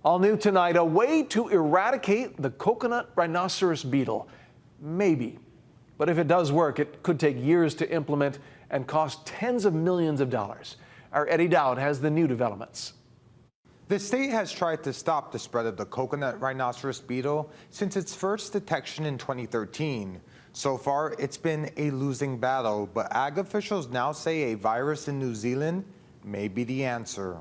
All new tonight, a way to eradicate the coconut rhinoceros beetle. Maybe. But if it does work, it could take years to implement and cost tens of millions of dollars. Our Eddie Dowd has the new developments. The state has tried to stop the spread of the coconut rhinoceros beetle since its first detection in 2013. So far, it's been a losing battle, but ag officials now say a virus in New Zealand may be the answer.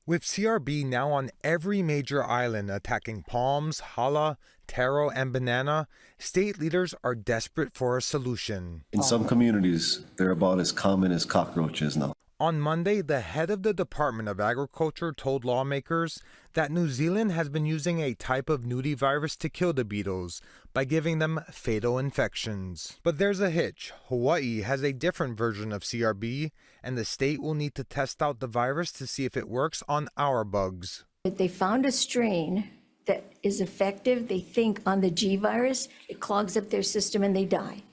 With CRB now on every major island attacking palms, hala, taro, and banana, state leaders are desperate for a solution. In some communities, they're about as common as cockroaches now. On Monday, the head of the Department of Agriculture told lawmakers that New Zealand has been using a type of nudibvirus to kill the beetles by giving them fatal infections. But there's a hitch. Hawaii has a different version of CRB, and the state will need to test out the virus to see if it works on our bugs. They found a strain that is effective, they think, on the G virus. It clogs up their system and they die.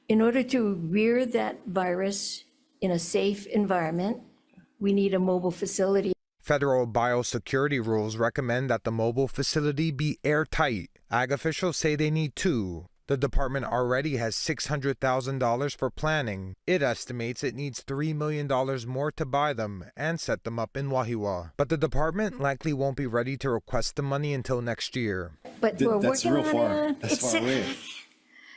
In order to rear that virus in a safe environment, we need a mobile facility. Federal biosecurity rules recommend that the mobile facility be airtight. Ag officials say they need two. The department already has $600,000 for planning. It estimates it needs $3 million more to buy them and set them up in Wahiawa. But the department likely won't be ready to request the money until next year. But we're That's working real on far. it. That's far away.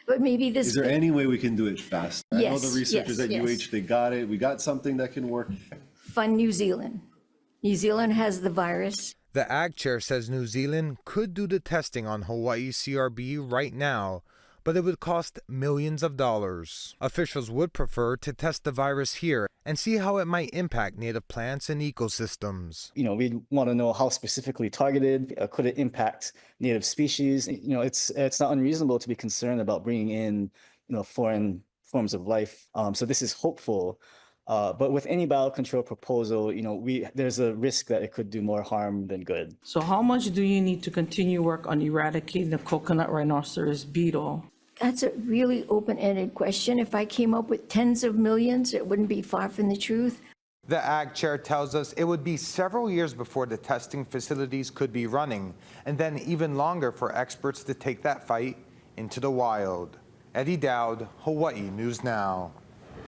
But maybe this. Is there any way we can do it fast? I know Yes, the researchers yes, at yes. UH, they got it. We got something that can work. Fund New Zealand. New Zealand has the virus. The ag chair says New Zealand could do the testing on Hawaii CRB right now, but it would cost millions of dollars. Officials would prefer to test the virus here and see how it might impact native plants and ecosystems. We want to know how specifically targeted, could it impact native species? It's not unreasonable to be concerned about bringing in, foreign forms of life. So this is hopeful. But with any biocontrol proposal, there's a risk that it could do more harm than good. So how much do you need to continue work on eradicating the coconut rhinoceros beetle? That's a really open-ended question. If I came up with tens of millions, it wouldn't be far from the truth. The ag chair tells us it would be several years before the testing facilities could be running, and then even longer for experts to take that fight into the wild. Eddie Dowd, Hawaii News Now.